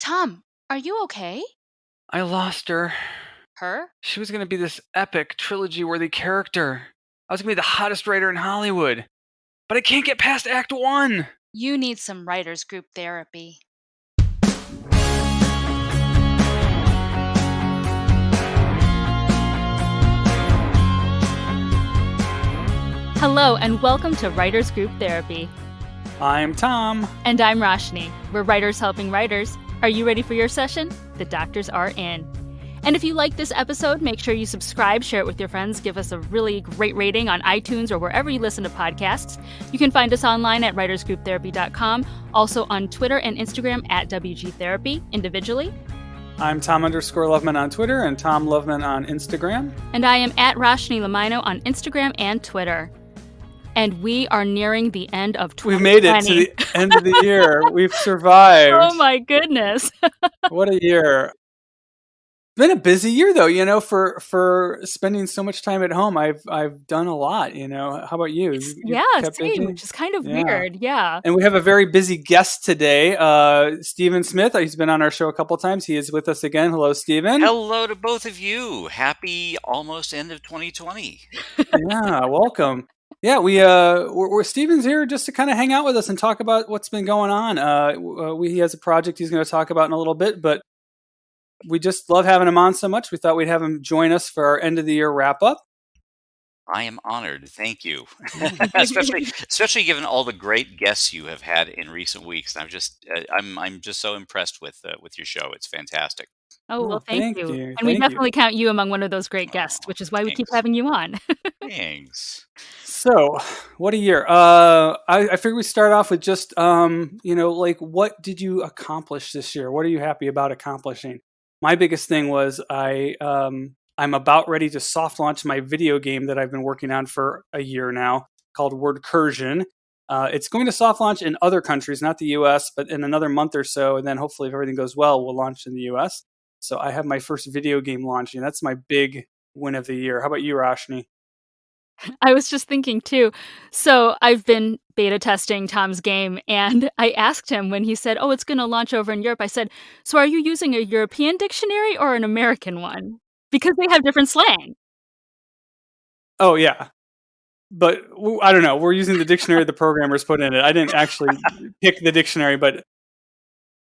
Tom, are you okay? I lost her. Her? She was going to be this epic, trilogy-worthy character. I was going to be the hottest writer in Hollywood. But I can't get past Act 1! You need some writers group therapy. Hello, and welcome to Writers Group Therapy. I'm Tom. And I'm Roshni. We're writers helping writers. Are you ready for your session? The doctors are in. And if you like this episode, make sure you subscribe, share it with your friends, give us a really great rating on iTunes or wherever you listen to podcasts. You can find us online at writersgrouptherapy.com, also on Twitter and Instagram at WGTherapy, individually. I'm Tom_Loveman on Twitter and Tom Loveman on Instagram. And I am at Roshni Lamino on Instagram and Twitter. And we are nearing the end of 2020. We've made it to the end of the year. We've survived. Oh my goodness. What a year. It's been a busy year though, for spending so much time at home. I've done a lot, How about you? Same, which is kind of weird. Yeah. And we have a very busy guest today, Stephen Smith. He's been on our show a couple times. He is with us again. Hello, Stephen. Hello to both of you. Happy almost end of 2020. Yeah, welcome. Yeah, we're Stephen's here just to kind of hang out with us and talk about what's been going on. He has a project he's going to talk about in a little bit, but we just love having him on so much. We thought we'd have him join us for our end of the year wrap up. I am honored. Thank you. especially given all the great guests you have had in recent weeks. I'm just so impressed with your show. It's fantastic. Oh, well, thank you. And we definitely count you among one of those great guests, which is why we keep having you on. Thanks. So, what a year. I figured we start off with just, what did you accomplish this year? What are you happy about accomplishing? My biggest thing was I'm about ready to soft launch my video game that I've been working on for a year now called Wordcursion. It's going to soft launch in other countries, not the US, but in another month or so. And then hopefully if everything goes well, we'll launch in the US. So I have my first video game launching. That's my big win of the year. How about you, Roshni? I was just thinking too. So I've been beta testing Tom's game, and I asked him when he said, "Oh, it's going to launch over in Europe." I said, "So are you using a European dictionary or an American one? Because they have different slang." Oh, yeah. But I don't know. We're using the dictionary the programmers put in it. I didn't actually pick the dictionary, but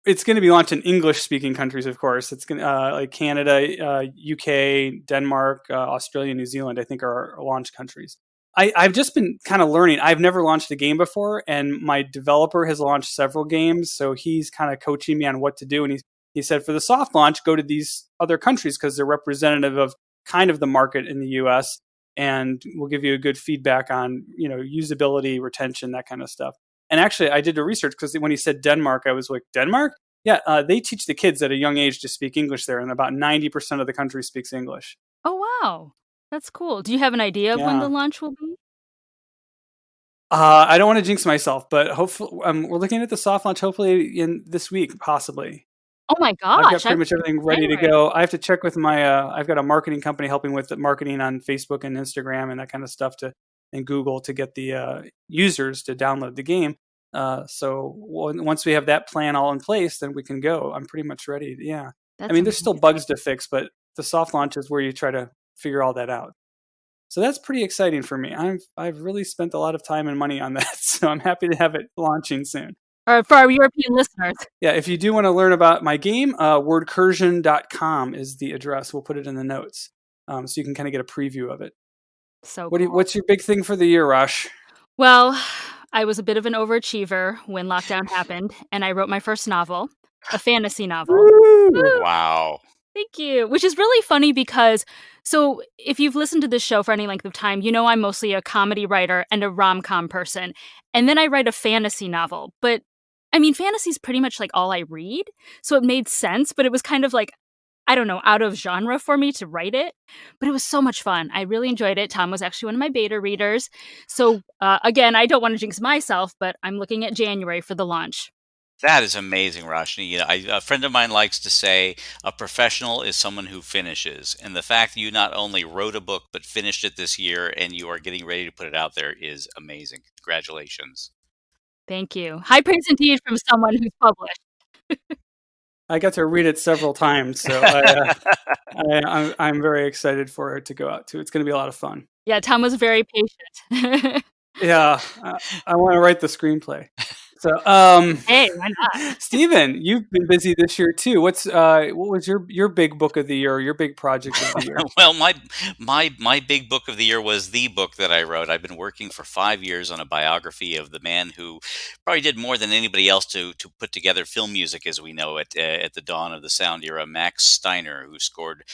it's going to be launched in English-speaking countries, of course. It's going to like Canada, UK, Denmark, Australia, New Zealand, I think are our launch countries. I've just been kind of learning. I've never launched a game before, and my developer has launched several games, so he's kind of coaching me on what to do. And he said, for the soft launch, go to these other countries because they're representative of kind of the market in the US, and we'll give you a good feedback on usability, retention, that kind of stuff. And actually, I did the research because when he said Denmark, I was like, Denmark? Yeah, they teach the kids at a young age to speak English there, and about 90% of the country speaks English. Oh, wow. That's cool. Do you have an idea of when the launch will be? I don't want to jinx myself, but hopefully, we're looking at the soft launch hopefully in this week, possibly. Oh my gosh. I've got pretty much everything ready to go. I have to check with my, I've got a marketing company helping with the marketing on Facebook and Instagram and that kind of stuff and Google to get the users to download the game. So once we have that plan all in place, then we can go. I'm pretty much ready. Yeah. There's still bugs to fix, but the soft launch is where you try to figure all that out. So that's pretty exciting for me. I've really spent a lot of time and money on that. So I'm happy to have it launching soon. For our European listeners. Yeah. If you do want to learn about my game, wordcursion.com is the address. We'll put it in the notes. So you can kind of get a preview of it. So what's your big thing for the year, Rosh? Well, I was a bit of an overachiever when lockdown happened, and I wrote my first novel, a fantasy novel. Woo! Wow. Thank you. Which is really funny because, so if you've listened to this show for any length of time, I'm mostly a comedy writer and a rom-com person. And then I write a fantasy novel. But, fantasy is pretty much like all I read. So it made sense, but it was kind of like, I don't know, out of genre for me to write it. But it was so much fun. I really enjoyed it. Tom was actually one of my beta readers. So, again, I don't want to jinx myself, but I'm looking at January for the launch. That is amazing, Roshni. A friend of mine likes to say a professional is someone who finishes. And the fact that you not only wrote a book, but finished it this year and you are getting ready to put it out there is amazing. Congratulations. Thank you. High praise indeed from someone who's published. I got to read it several times, so I'm very excited for it to go out too. It's going to be a lot of fun. Yeah, Tom was very patient. Yeah, I want to write the screenplay. So, Hey, why not? Steven, you've been busy this year too. What was your big book of the year, or your big project of the year? Well, my big book of the year was the book that I wrote. I've been working for 5 years on a biography of the man who probably did more than anybody else to put together film music as we know it at the dawn of the sound era. Max Steiner, who scored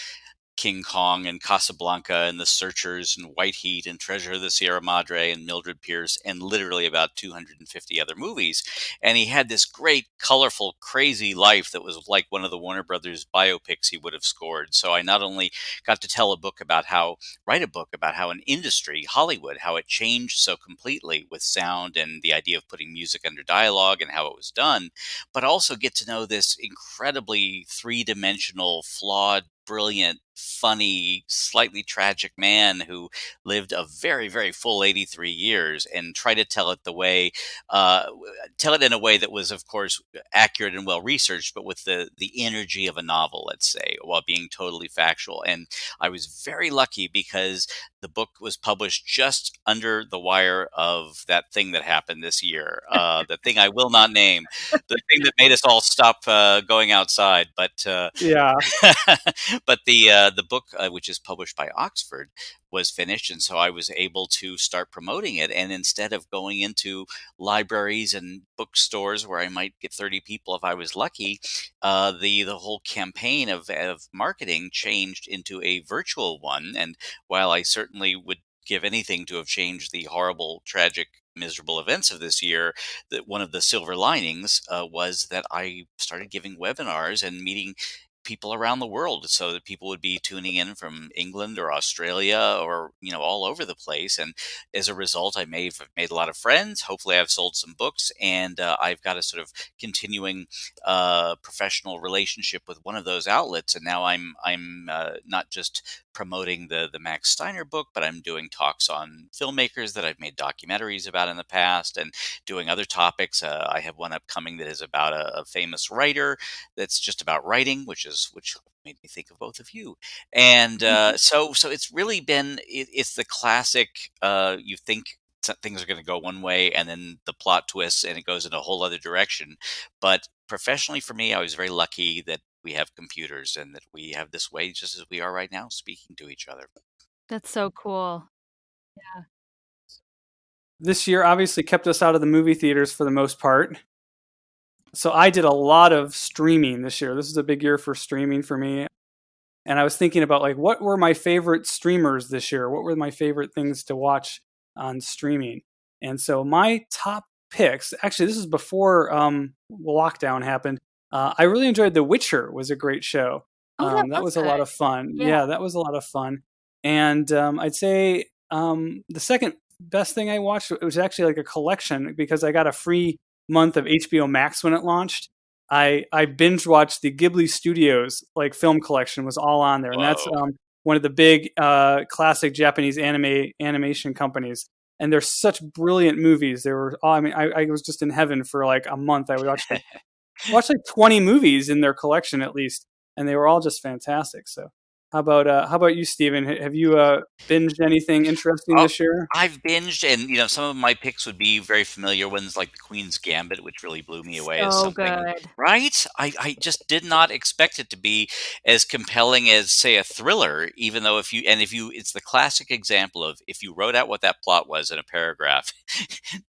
King Kong and Casablanca and The Searchers and White Heat and Treasure of the Sierra Madre and Mildred Pierce and literally about 250 other movies. And he had this great, colorful, crazy life that was like one of the Warner Brothers biopics he would have scored. So I not only got to write a book about how an industry, Hollywood, how it changed so completely with sound and the idea of putting music under dialogue and how it was done, but also get to know this incredibly three-dimensional, flawed, brilliant, funny, slightly tragic man who lived a very, very full 83 years and try to tell it in a way that was, of course, accurate and well researched, but with the energy of a novel, let's say, while being totally factual. And I was very lucky because the book was published just under the wire of that thing that happened this year, the thing I will not name, the thing that made us all stop going outside. Yeah. But the book, which is published by Oxford, was finished, and so I was able to start promoting it. And instead of going into libraries and bookstores where I might get 30 people if I was lucky, the whole campaign of marketing changed into a virtual one. And while I certainly would give anything to have changed the horrible, tragic, miserable events of this year, that one of the silver linings was that I started giving webinars and meeting people around the world, so that people would be tuning in from England or Australia or all over the place. And as a result, I may have made a lot of friends. Hopefully I've sold some books, and I've got a sort of continuing professional relationship with one of those outlets. And now I'm not just promoting the Max Steiner book, but I'm doing talks on filmmakers that I've made documentaries about in the past, and doing other topics. I have one upcoming that is about a famous writer that's just about writing, which made me think of both of you. And so it's really been it's the classic. You think things are going to go one way, and then the plot twists, and it goes in a whole other direction. But professionally, for me, I was very lucky that we have computers and that we have this way, just as we are right now, speaking to each other. That's so cool. Yeah. This year obviously kept us out of the movie theaters for the most part. So I did a lot of streaming this year. This is a big year for streaming for me. And I was thinking about like what were my favorite streamers this year? What were my favorite things to watch on streaming? And so my top picks, actually this is before lockdown happened. I really enjoyed The Witcher. Was a great show. Oh, that That was was a good. lot of fun. Yeah. Yeah, that was a lot of fun. And I'd say the second best thing I watched, it was actually like a collection because I got a free month of HBO Max when it launched. I binge watched the Ghibli Studios like film collection was all on there, and that's Whoa. one of the big classic Japanese animation companies. And they're such brilliant movies. They were, I mean, I was just in heaven for like a month. I watched like 20 movies in their collection at least, and they were all just fantastic. So, how about you, Steven? Have you binged anything interesting Oh, this year? I've binged, and some of my picks would be very familiar ones, like The Queen's Gambit, which really blew me away as So something. good. Right? I just did not expect it to be as compelling as, say, a thriller. Even though it's the classic example of if you wrote out what that plot was in a paragraph,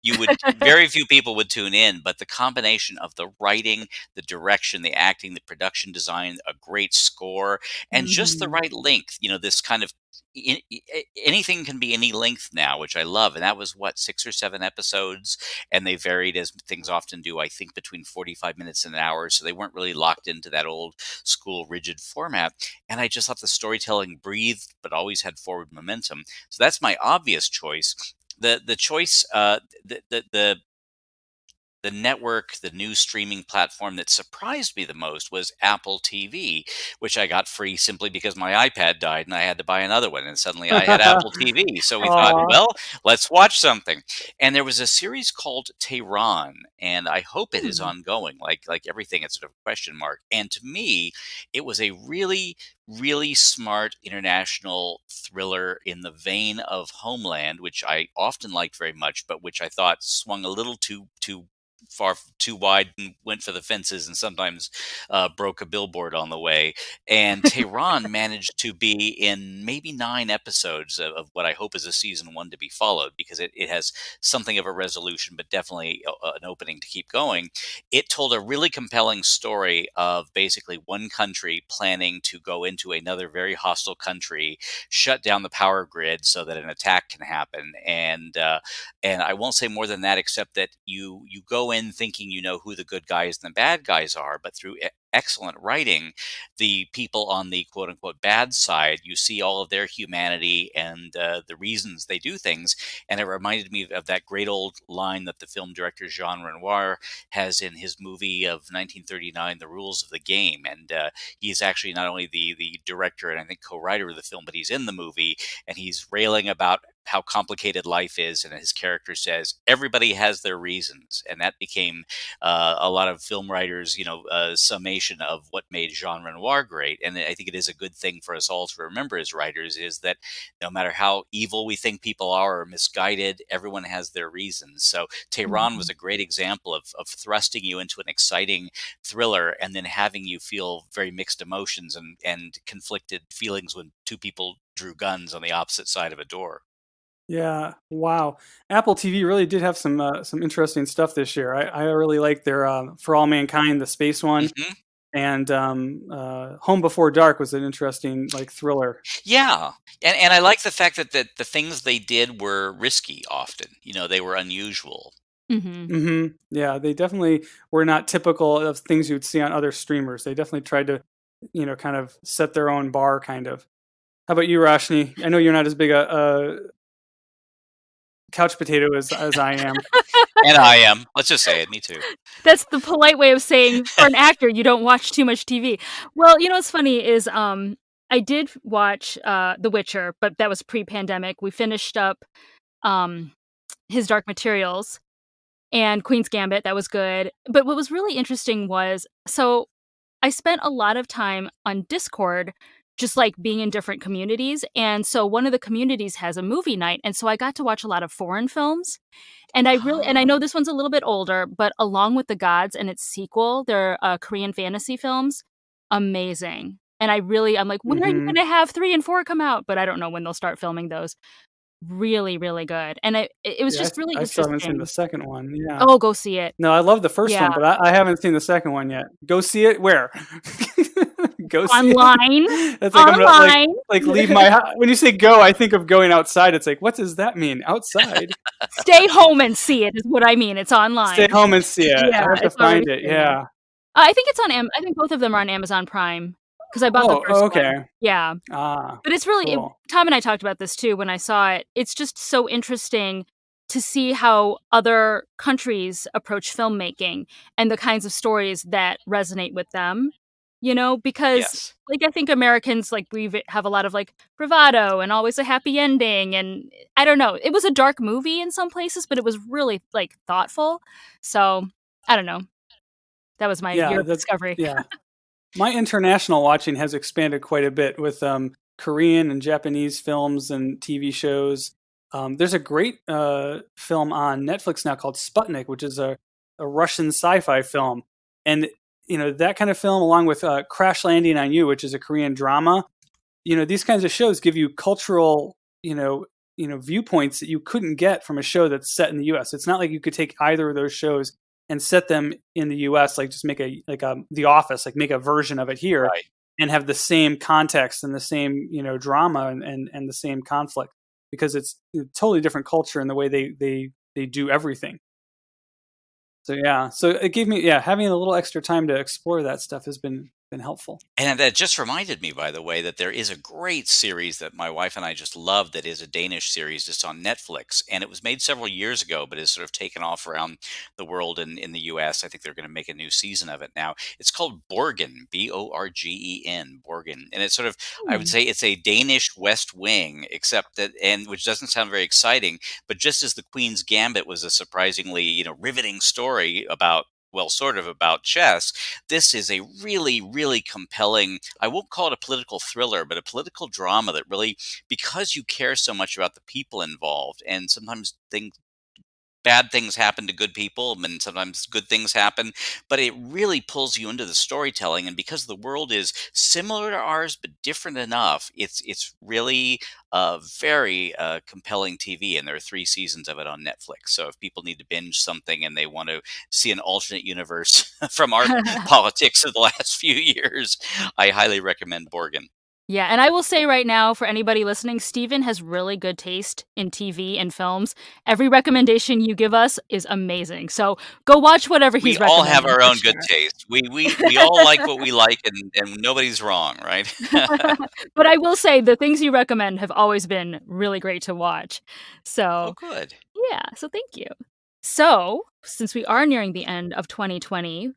you would very few people would tune in. But the combination of the writing, the direction, the acting, the production design, a great score, and just the Mhm. right length. This kind of anything can be any length now, which I love. And that was what, 6 or 7 episodes, and they varied as things often do. I think between 45 minutes and an hour, so they weren't really locked into that old school rigid format. And I just thought the storytelling breathed, but always had forward momentum. So that's my obvious choice. The choice, the the network, the new streaming platform that surprised me the most was Apple TV, which I got free simply because my iPad died and I had to buy another one. And suddenly I had Apple TV. So we thought, Aw. well, let's watch something. And there was a series called Tehran, and I hope it is Hmm. ongoing. Like everything, it's sort of a question mark. And to me, it was a really smart international thriller in the vein of Homeland, which I often liked very much, but which I thought swung a little too far too wide and went for the fences and sometimes broke a billboard on the way. And Tehran managed to be in maybe 9 episodes of what I hope is a season one to be followed, because it has something of a resolution, but definitely an opening to keep going. It told a really compelling story of basically one country planning to go into another very hostile country, shut down the power grid so that an attack can happen. And I won't say more than that, except that you go in thinking you know who the good guys and the bad guys are, but through excellent writing, the people on the quote unquote bad side, you see all of their humanity and the reasons they do things. And it reminded me of that great old line that the film director Jean Renoir has in his movie of 1939, The Rules of the Game. And he's actually not only the director and I think co-writer of the film, but he's in the movie, and he's railing about how complicated life is. And his character says, everybody has their reasons. And that became a lot of film writers, summation of what made Jean Renoir great. And I think it is a good thing for us all to remember as writers, is that no matter how evil we think people are or misguided, everyone has their reasons. So Tehran was Hmm. a great example of thrusting you into an exciting thriller and then having you feel very mixed emotions and conflicted feelings when two people drew guns on the opposite side of a door. Yeah, wow. Apple TV really did have some interesting stuff this year. I really like their For All Mankind, the space one, Hmm. and Home Before Dark was an interesting like thriller. Yeah, and I like the fact that the things they did were risky often. They were unusual. Hmm. Yeah, they definitely were not typical of things you would see on other streamers. They definitely tried to, kind of set their own bar, kind of. How about you, Roshni? I know you're not as big a couch potato as I am. And I am. Let's just say it. Me too. That's the polite way of saying for an actor, you don't watch too much TV. Well, what's funny is I did watch The Witcher, but that was pre-pandemic. We finished up um his Dark Materials and Queen's Gambit. That was good. But what was really interesting was, so I spent a lot of time on Discord just like being in different communities, and so one of the communities has a movie night, and so I got to watch a lot of foreign films. And I know Oh. this one's a little bit older, but Along with the Gods and its sequel, they're Korean fantasy films, amazing. And I'm like, when are you Hmm. gonna have 3 and 4 come out? But I don't know when they'll start filming those. Really, really good. And it was Yeah, just really I still haven't seen the interesting. second one. Yeah. Oh, go see it. No, I love the first Yeah. one, but I haven't seen the second one yet. Go see it where? Go see it. Online. That's like I'm not Online. like leave my house. When you say go, I think of going outside. It's like, what does that mean? Outside? Stay home and see it is what I mean, it's Stay online. home and see it. I Yeah, have to it's already find it. streaming. Yeah. I think it's on I think both of them are on Amazon Prime because I bought the Oh, first one. okay. Yeah. Ah, But it's really cool. Tom and I talked about this too when I saw it. It's just so interesting to see how other countries approach filmmaking and the kinds of stories that resonate with them, because Yes. like I think Americans like have a lot of like bravado and always a happy ending, and I don't know. It was a dark movie in some places, but it was really like thoughtful. So, I don't know. That was my year Yeah, of that discovery. yeah. My international watching has expanded quite a bit with Korean and Japanese films and TV shows. There's a great film on Netflix now called Sputnik, which is a Russian sci-fi film, and that kind of film, along with Crash Landing on You, which is a Korean drama. These kinds of shows give you cultural, viewpoints that you couldn't get from a show that's set in the U.S. It's not like you could take either of those shows and set them in the U.S. Like just make a The Office, like make a version of it here Right. and have the same context and the same drama and the same conflict, because it's a totally different culture in the way they do everything. So yeah, so it gave me having a little extra time to explore that stuff has been helpful. And that just reminded me, by the way, that there is a great series that my wife and I just love that is a Danish series just on Netflix. And it was made several years ago, but has sort of taken off around the world and in the US. I think they're going to make a new season of it now. It's called Borgen, Borgen, Borgen. And it's sort of, I would Hmm. say it's a Danish West Wing, except that, and which doesn't sound very exciting, but just as The Queen's Gambit was a surprisingly, riveting story about, well, sort of about chess, this is a really, really compelling, I won't call it a political thriller, but a political drama that really, because you care so much about the people involved, and sometimes bad things happen to good people and sometimes good things happen, but it really pulls you into the storytelling. And because the world is similar to ours but different enough, it's really very compelling TV. And there are 3 seasons of it on Netflix, so if people need to binge something and they want to see an alternate universe from our politics of the last few years, I highly recommend Borgen. Yeah, and I will say right now, for anybody listening, Steven has really good taste in TV and films. Every recommendation you give us is amazing. So go watch whatever We he's all have recommending our for own good sure. taste. We all like what we like, and nobody's wrong, right? But I will say the things you recommend have always been really great to watch. Oh, So, good. yeah, so thank you. So, since we are nearing the end of 2020,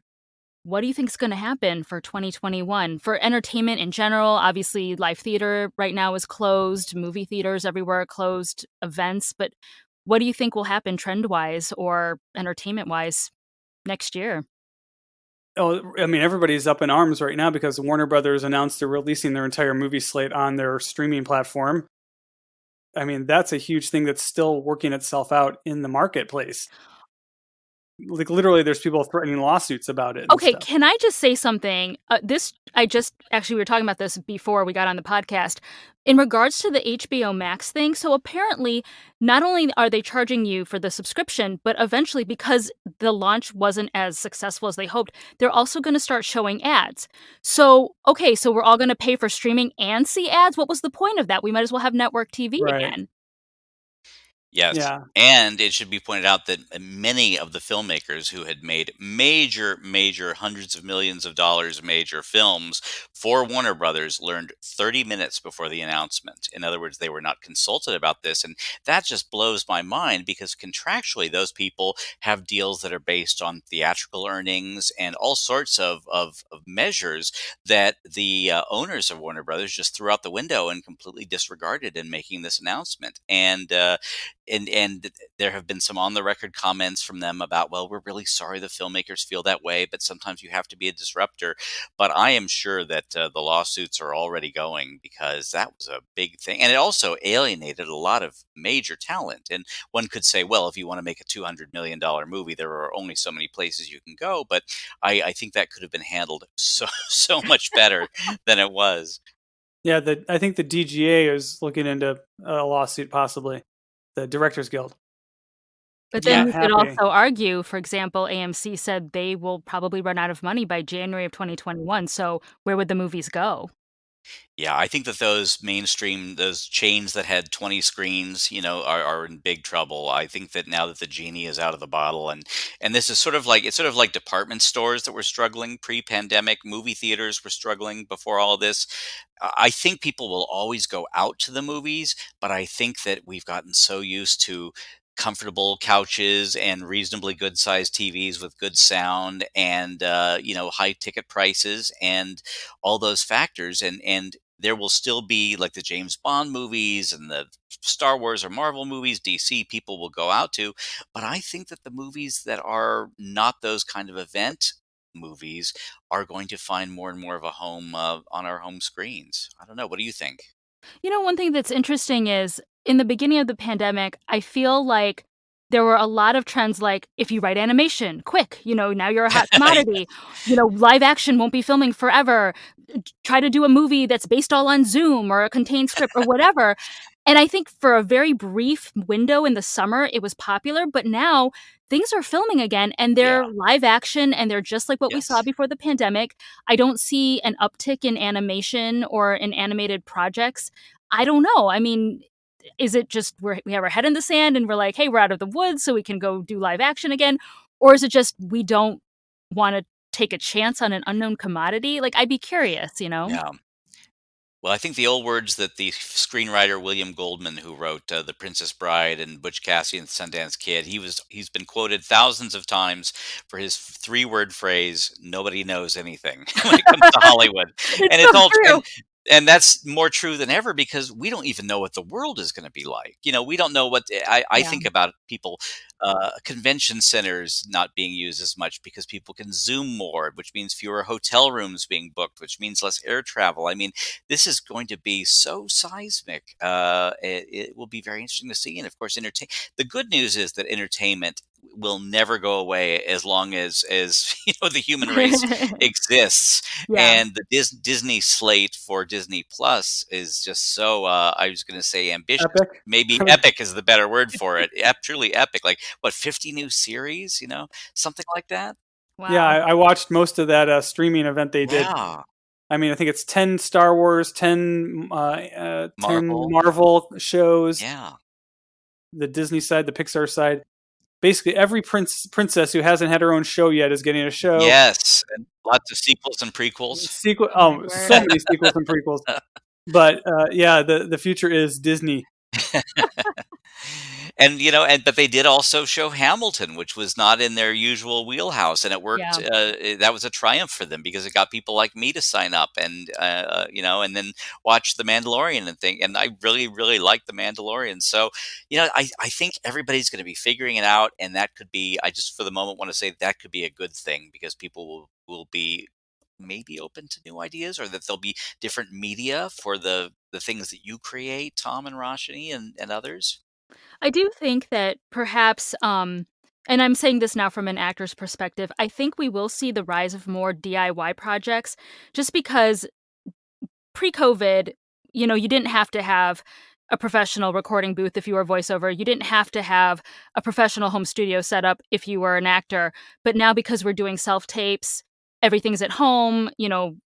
what do you think is going to happen for 2021 for entertainment in general? Obviously, live theater right now is closed, movie theaters everywhere are closed, events, but what do you think will happen trend-wise or entertainment-wise next year? Oh, I mean, everybody's up in arms right now because Warner Brothers announced they're releasing their entire movie slate on their streaming platform. I mean, that's a huge thing that's still working itself out in the marketplace. Like literally, there's people threatening lawsuits about it and Okay, stuff. can I just say something? This I just actually we were talking about this before we got on the podcast. In regards to the HBO Max thing, so apparently not only are they charging you for the subscription, but eventually because the launch wasn't as successful as they hoped, they're also going to start showing ads. So, okay, so we're all going to pay for streaming and see ads? What was the point of that? We might as well have network TV Right. again. Yes. Yeah. And it should be pointed out that many of the filmmakers who had made major, major hundreds of millions of dollars major films for Warner Brothers learned 30 minutes before the announcement. In other words, they were not consulted about this. And that just blows my mind because contractually, those people have deals that are based on theatrical earnings and all sorts of measures that the owners of Warner Brothers just threw out the window and completely disregarded in making this announcement. And there have been some on the record comments from them about, well, we're really sorry the filmmakers feel that way, but sometimes you have to be a disruptor. But I am sure that the lawsuits are already going because that was a big thing, and it also alienated a lot of major talent. And one could say, well, if you want to make a $200 million movie, there are only so many places you can go. But I think that could have been handled so much better than it was. Yeah. I think the DGA is looking into a lawsuit, possibly the Directors Guild. But then Not you could happy. also argue, for example, AMC said they will probably run out of money by January of 2021, so where would the movies go? Yeah, I think that those chains that had 20 screens, are in big trouble. I think that now that the genie is out of the bottle, and this is sort of like department stores that were struggling pre-pandemic, movie theaters were struggling before all of this. I think people will always go out to the movies, but I think that we've gotten so used to comfortable couches and reasonably good sized TVs with good sound and high ticket prices and all those factors, and there will still be like the James Bond movies and the Star Wars or Marvel movies, DC people will go out to. But I think that the movies that are not those kind of event movies are going to find more and more of a home on our home screens. I don't know. What do you think? You know, one thing that's interesting is in the beginning of the pandemic, I feel like there were a lot of trends like if you write animation, quick, now you're a hot commodity. Live action won't be filming forever. Try to do a movie that's based all on Zoom or a contained script or whatever. And I think for a very brief window in the summer, it was popular, but now things are filming again and Yeah. they're live action and they're just like what we saw Yes. before the pandemic. I don't see an uptick in animation or in animated projects. I don't know. I mean, is it just we have our head in the sand and we're like, hey, we're out of the woods, so we can go do live action again? Or is it just we don't want to take a chance on an unknown commodity? Like, I'd be curious, you know? Yeah. Well, I think the old words that the screenwriter William Goldman, who wrote The Princess Bride and Butch Cassidy and the Sundance Kid, he's been quoted thousands of times for his three-word phrase, "Nobody knows anything," when it comes to Hollywood, It's and so it's all true. and that's more true than ever because we don't even know what the world is going to be like. We don't know what I Yeah. think about people, convention centers not being used as much because people can Zoom more, which means fewer hotel rooms being booked, which means less air travel. I mean, this is going to be so seismic. It will be very interesting to see. And of course, the good news is that entertainment will never go away as long as the human race exists. Yeah. And the Disney slate for Disney Plus is just so, I was going to say ambitious. Epic. Maybe I would, epic is the better word for it. Truly epic. Like what, 50 new series, something like that? yeah, Wow. I watched most of that streaming event they did. Yeah. I mean, I think it's 10 Star Wars, 10 Marvel. Marvel shows, Yeah. the Disney side, the Pixar side. Basically, every princess who hasn't had her own show yet is getting a show. Yes. And lots of sequels and prequels. Sequel, Oh my so word. many sequels and prequels. But yeah, the future is Disney. But they did also show Hamilton, which was not in their usual wheelhouse, and it worked. Yeah. That was a triumph for them because it got people like me to sign up, and then watch The Mandalorian and think. And I really, really like The Mandalorian. So, I think everybody's going to be figuring it out, and that could be. I just for the moment want to say that could be a good thing because people will be maybe open to new ideas, or that there'll be different media for the things that you create, Tom and Roshni and others. I do think that perhaps, and I'm saying this now from an actor's perspective, I think we will see the rise of more DIY projects just because pre-COVID, you didn't have to have a professional recording booth if you were a voiceover. You didn't have to have a professional home studio set up if you were an actor. But now because we're doing self-tapes, everything's at home,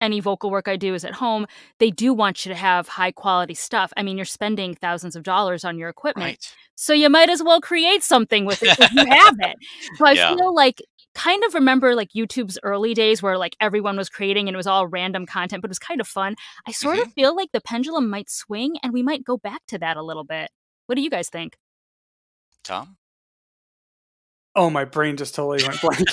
any vocal work I do is at home. They do want you to have high quality stuff. I mean, you're spending thousands of dollars on your equipment. Right. So you might as well create something with it if you have it. So I Yeah. feel like kind of remember like YouTube's early days where like everyone was creating and it was all random content, but it was kind of fun. I sort of Mhm. feel like the pendulum might swing and we might go back to that a little bit. What do you guys think? Tom? Oh, my brain just totally went blank.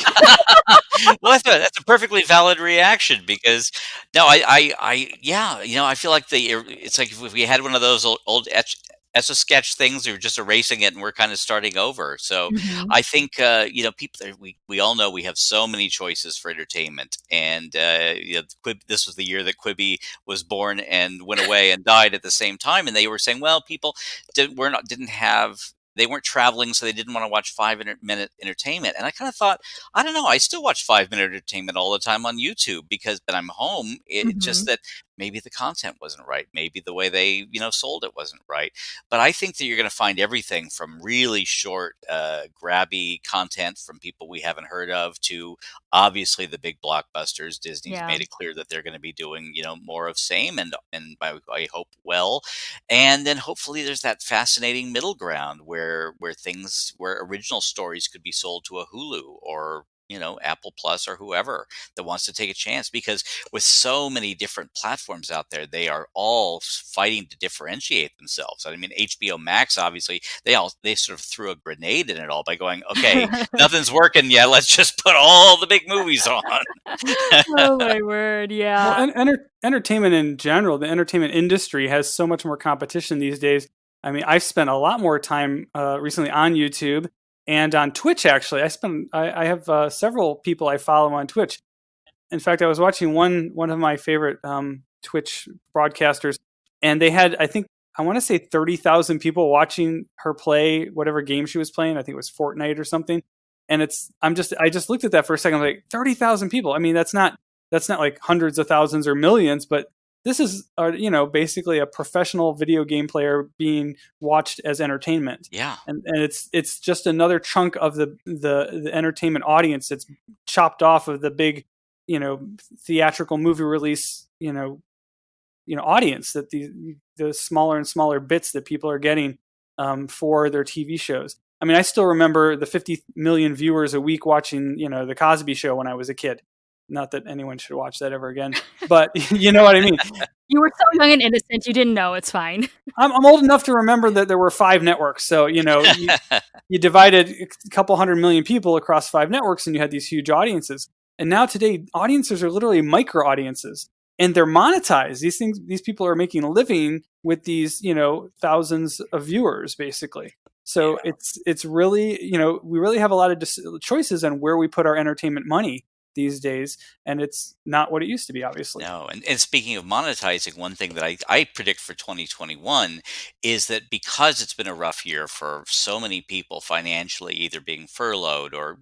Well, that's a perfectly valid reaction because no, yeah, I feel like it's like if we had one of those old Etch a Sketch things, we were just erasing it and we're kind of starting over. So Mhm. I think, people, we all know we have so many choices for entertainment. And, this was the year that Quibi was born and went away and died at the same time. And they were saying, well, people didn't have, they weren't traveling, so they didn't want to watch 5-minute entertainment. And I kind of thought, I don't know. I still watch 5-minute entertainment all the time on YouTube because when I'm home, it's just Mhm. that maybe the content wasn't right. Maybe the way they, sold it wasn't right. But I think that you're going to find everything from really short, grabby content from people we haven't heard of to obviously the big blockbusters. Disney's Yeah. made it clear that they're going to be doing, more of same, and I hope well. And then hopefully there's that fascinating middle ground where original stories could be sold to a Hulu or Apple Plus or whoever that wants to take a chance, because with so many different platforms out there, they are all fighting to differentiate themselves. I mean, HBO Max, obviously, they sort of threw a grenade in it all by going, okay, nothing's working yet. Let's just put all the big movies on. Oh my word, Well, yeah. entertainment in general, the entertainment industry has so much more competition these days. I mean, I've spent a lot more time recently on YouTube and on Twitch. Actually, I have several people I follow on Twitch. In fact, I was watching one of my favorite Twitch broadcasters, and they had, I want to say 30,000 people watching her play whatever game she was playing. I think it was Fortnite or something. And I just looked at that for a second, like 30,000 people. I mean, that's not like hundreds of thousands or millions, but this is basically a professional video game player being watched as entertainment. Yeah. And it's just another chunk of the entertainment audience that's chopped off of the big theatrical movie release audience, that the smaller and smaller bits that people are getting for their TV shows. I mean, I still remember the 50 million viewers a week watching, the Cosby Show when I was a kid. Not that anyone should watch that ever again, but you know what I mean. You were so young and innocent, you didn't know, it's fine. I'm old enough to remember that there were 5 networks. So, you divided a couple 100 million people across 5 networks and you had these huge audiences. And now today, audiences are literally micro audiences and they're monetized. These people are making a living with these, thousands of viewers basically. So Yeah. it's really, we really have a lot of choices on where we put our entertainment money these days, and it's not what it used to be, obviously. No, and speaking of monetizing, one thing that I predict for 2021 is that because it's been a rough year for so many people financially, either being furloughed or,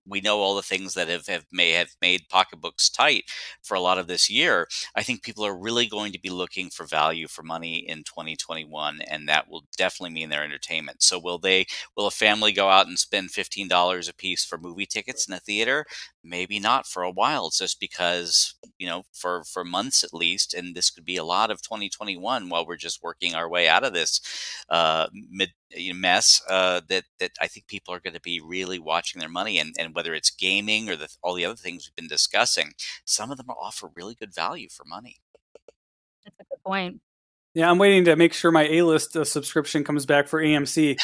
we know all the things that may have made pocketbooks tight for a lot of this year. I think people are really going to be looking for value for money in 2021, and that will definitely mean their entertainment. So will a family go out and spend $15 a piece for movie tickets in a theater? Maybe not for a while, just because, for months at least, and this could be a lot of 2021 while we're just working our way out of this mess. That I think people are going to be really watching their money, and whether it's gaming or all the other things we've been discussing, some of them offer really good value for money. That's a good point. Yeah, I'm waiting to make sure my A-list subscription comes back for AMC.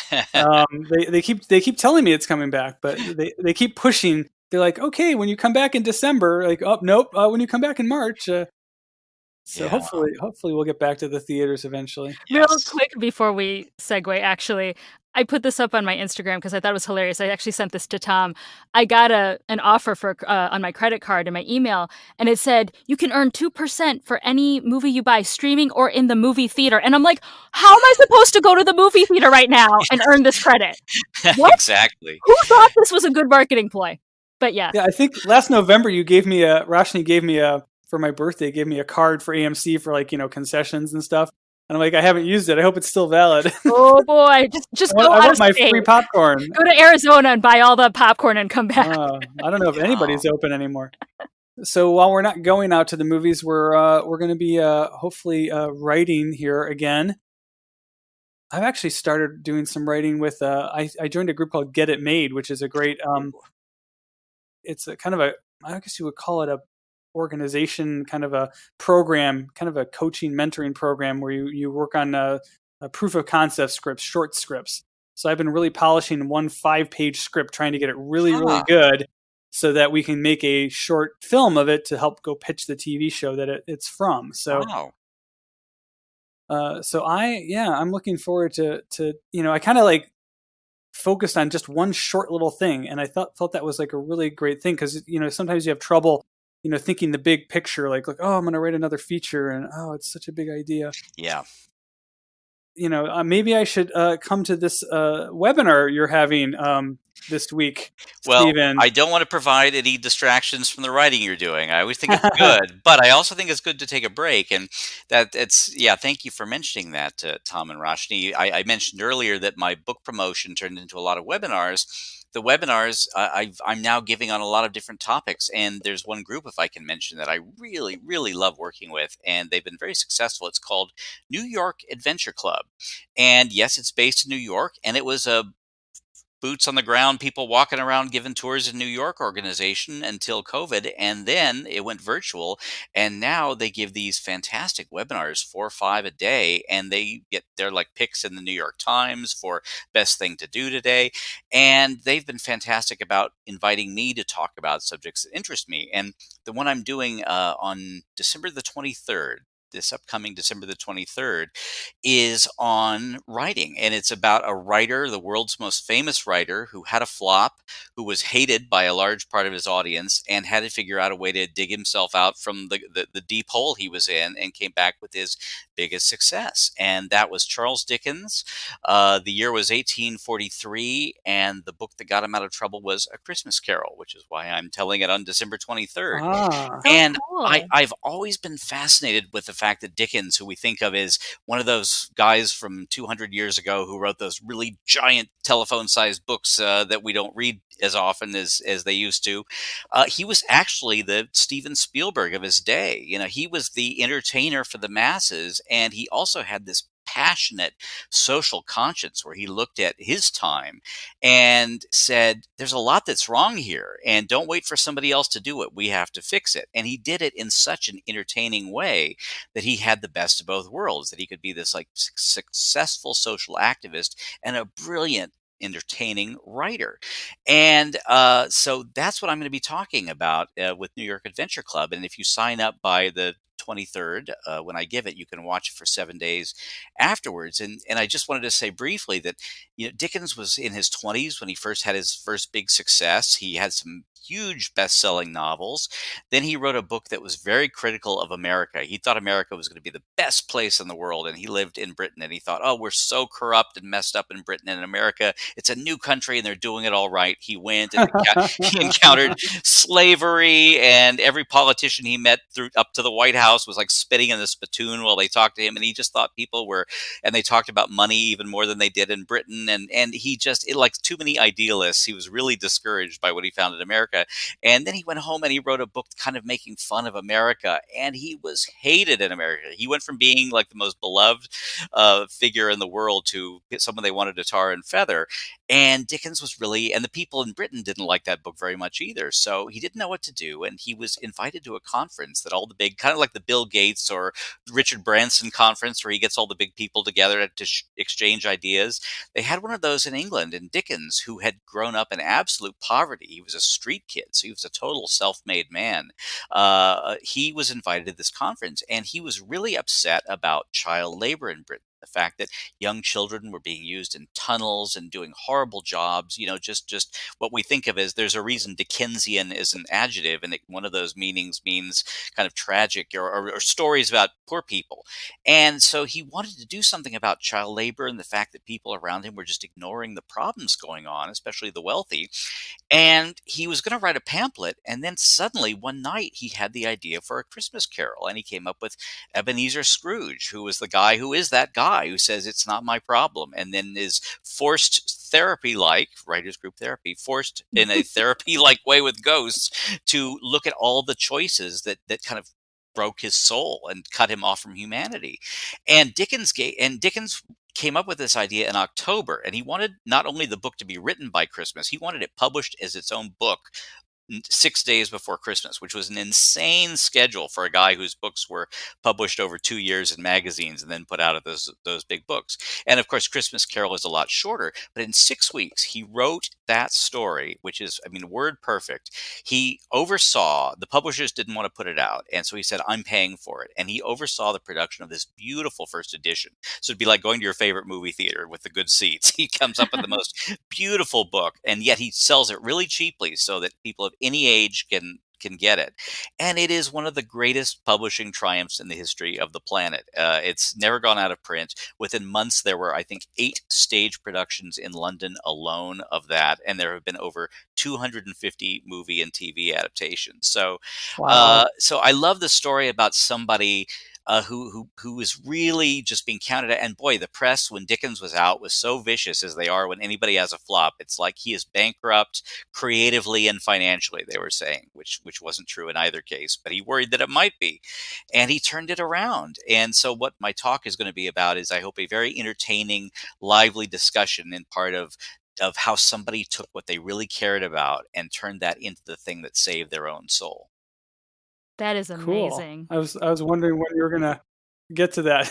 They keep telling me it's coming back, but they keep pushing. They're like, okay, when you come back in December, like, oh nope, when you come back in March. So Yeah. hopefully we'll get back to the theaters eventually. Real Yes. quick before we segue, actually, I put this up on my Instagram because I thought it was hilarious. I actually sent this to Tom. I got an offer for on my credit card in my email, and it said you can earn 2% for any movie you buy streaming or in the movie theater. And I'm like, how am I supposed to go to the movie theater right now and earn this credit? What? Exactly. Who thought this was a good marketing ploy? But yes. Yeah, I think last November Roshni gave me for my birthday, gave me a card for AMC for concessions and stuff. And I'm like, I haven't used it. I hope it's still valid. Oh boy, just go I out want of my state. free popcorn. Go to Arizona and buy all the popcorn and come back. I don't know if anybody's open anymore. So while we're not going out to the movies, we're going to be hopefully writing here again. I've actually started doing some writing with. I joined a group called Get It Made, which is a great. It's a kind of a, I guess you would call it a organization, kind of a program, kind of a coaching mentoring program where you work on a proof of concept scripts, short scripts. So I've been really polishing one 5-page script, trying to get it really, really good so that we can make a short film of it to help go pitch the TV show that it's from. So, I'm looking forward to I kind of focused on just one short little thing, and I felt that was like a really great thing because sometimes you have trouble thinking the big picture, like oh, I'm going to write another feature, and oh, it's such a big idea. Yeah. Maybe I should come to this webinar you're having this week, Well, Stephen. I don't want to provide any distractions from the writing you're doing. I always think it's good, but I also think it's good to take a break. And thank you for mentioning that, Tom and Roshni. I mentioned earlier that my book promotion turned into a lot of webinars. The webinars, I'm now giving on a lot of different topics. And there's one group, if I can mention, that I really, really love working with, and they've been very successful. It's called New York Adventure Club. And yes, it's based in New York, and it was a boots on the ground, people walking around giving tours in New York organization until COVID. And then it went virtual. And now they give these fantastic webinars, 4 or 5 a day. And they're like picks in the New York Times for best thing to do today. And they've been fantastic about inviting me to talk about subjects that interest me. And the one I'm doing on December the 23rd, this upcoming December the 23rd, is on writing. And it's about a writer, the world's most famous writer, who had a flop, who was hated by a large part of his audience, and had to figure out a way to dig himself out from the deep hole he was in, and came back with his biggest success. And that was Charles Dickens. The year was 1843, and the book that got him out of trouble was A Christmas Carol, which is why I'm telling it on December 23rd. And cool. I've always been fascinated with the fact that Dickens, who we think of as one of those guys from 200 years ago who wrote those really giant telephone-sized books that we don't read as often as they used to, he was actually the Steven Spielberg of his day. He was the entertainer for the masses, and he also had this passionate social conscience where he looked at his time and said, there's a lot that's wrong here, and don't wait for somebody else to do it. We have to fix it. And he did it in such an entertaining way that he had the best of both worlds, that he could be this like successful social activist and a brilliant, entertaining writer. And so that's what I'm going to be talking about with New York Adventure Club. And if you sign up by the 23rd, when I give it, you can watch it for 7 days afterwards. And I just wanted to say briefly that Dickens was in his 20s when he first had his first big success. He had some huge best-selling novels. Then he wrote a book that was very critical of America. He thought America was going to be the best place in the world, and he lived in Britain, and he thought, oh, we're so corrupt and messed up in Britain, and America, it's a new country, and they're doing it all right. He went and he encountered slavery, and every politician he met through up to the White House was like spitting in the spittoon while they talked to him, and he just thought people were, and they talked about money even more than they did in Britain, and he just, like too many idealists, he was really discouraged by what he found in America. And then he went home and he wrote a book kind of making fun of America, and he was hated in America. He went from being like the most beloved figure in the world to someone they wanted to tar and feather. And Dickens was really, and the people in Britain didn't like that book very much either. So he didn't know what to do. And he was invited to a conference that all the big, kind of like the Bill Gates or Richard Branson conference, where he gets all the big people together to exchange ideas. They had one of those in England, and Dickens, who had grown up in absolute poverty, he was a street kid, so he was a total self-made man. He was invited to this conference, and he was really upset about child labor in Britain. The fact that young children were being used in tunnels and doing horrible jobs, just what we think of as, there's a reason Dickensian is an adjective, and one of those meanings means kind of tragic or stories about poor people. And so he wanted to do something about child labor and the fact that people around him were just ignoring the problems going on, especially the wealthy. And he was going to write a pamphlet, and then suddenly one night he had the idea for a Christmas carol, and he came up with Ebenezer Scrooge, who was the guy who is that guy who says it's not my problem, and then is forced therapy like writers group therapy, forced in a therapy like way with ghosts to look at all the choices that kind of broke his soul and cut him off from humanity. And Dickens came up with this idea in October, and he wanted not only the book to be written by Christmas, he wanted it published as its own book 6 days before Christmas, which was an insane schedule for a guy whose books were published over 2 years in magazines and then put out of those big books. And of course, Christmas Carol is a lot shorter, but in 6 weeks, he wrote that story, which is, I mean, word perfect. He oversaw, the publishers didn't want to put it out, and so he said, I'm paying for it. And he oversaw the production of this beautiful first edition. So it'd be like going to your favorite movie theater with the good seats. He comes up with the most beautiful book, and yet he sells it really cheaply so that people of any age can get it. And it is one of the greatest publishing triumphs in the history of the planet. It's never gone out of print. Within months, there were, I think, 8 stage productions in London alone of that, and there have been over 250 movie and TV adaptations. So, Wow. so I love the story about somebody who is really just being counted at. And boy, the press when Dickens was out was so vicious, as they are when anybody has a flop. It's like he is bankrupt creatively and financially, they were saying, which wasn't true in either case, but he worried that it might be. And he turned it around. And so what my talk is going to be about is, I hope, a very entertaining, lively discussion in part of how somebody took what they really cared about and turned that into the thing that saved their own soul. That is Cool. amazing. I was wondering when you were gonna get to that.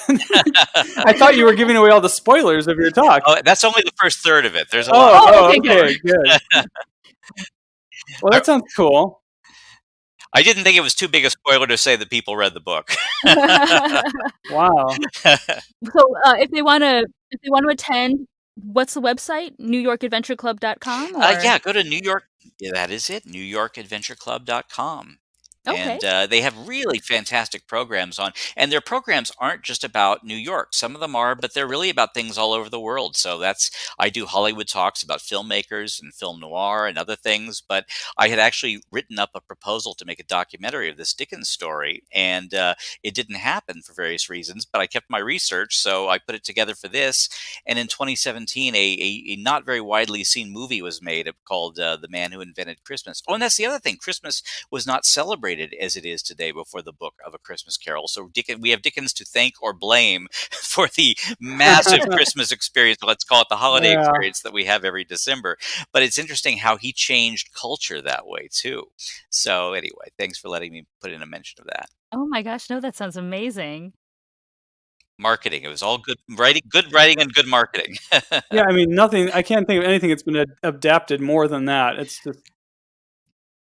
I thought you were giving away all the spoilers of your talk. Oh, that's only the first third of it. There's a lot. Oh, okay, okay, good. Well, that sounds cool. I didn't think it was too big a spoiler to say that people read the book. Wow. So, if they want to attend, what's the website? NewYorkAdventureClub.com or Yeah, go to New York. Yeah, that is it. NewYorkAdventureClub.com. okay. And they have really fantastic programs on, and their programs aren't just about New York. Some of them are, but they're really about things all over the world. So I do Hollywood talks about filmmakers and film noir and other things. But I had actually written up a proposal to make a documentary of this Dickens story, and it didn't happen for various reasons. But I kept my research, so I put it together for this. And in 2017, a not very widely seen movie was made called "The Man Who Invented Christmas." Oh, and that's the other thing: Christmas was not celebrated celebrated as it is today before the book of A Christmas Carol. So we have Dickens to thank or blame for the massive Christmas experience, let's call it the holiday Yeah. experience that we have every December. But it's interesting how he changed culture that way too. So anyway, thanks for letting me put in a mention of that. Oh my gosh, no, that sounds amazing. Marketing. It was all good writing and good marketing. Yeah, I mean, nothing. I can't think of anything that's been adapted more than that. It's just,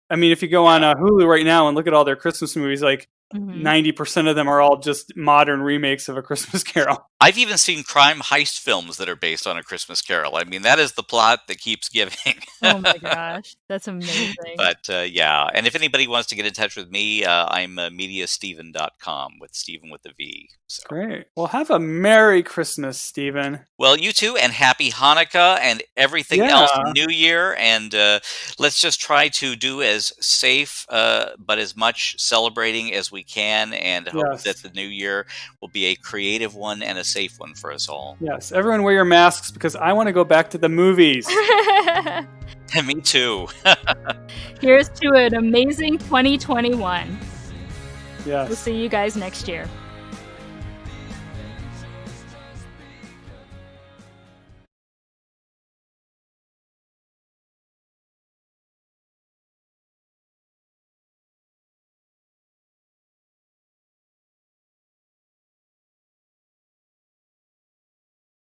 I mean, if you go on Hulu right now and look at all their Christmas movies, like Mhm. 90% of them are all just modern remakes of A Christmas Carol. I've even seen crime heist films that are based on A Christmas Carol. I mean, that is the plot that keeps giving. Oh my gosh, that's amazing. But yeah, and if anybody wants to get in touch with me, I'm mediasteven.com with Steven with a V. So. Great. Well, have a Merry Christmas, Stephen. Well, you too, and Happy Hanukkah and everything else, New Year, and let's just try to do as safe but as much celebrating as we can, and hope that the New Year will be a creative one and a safe one for us all. Yes, everyone wear your masks because I want to go back to the movies. Me too. Here's to an amazing 2021. Yes. We'll see you guys next year.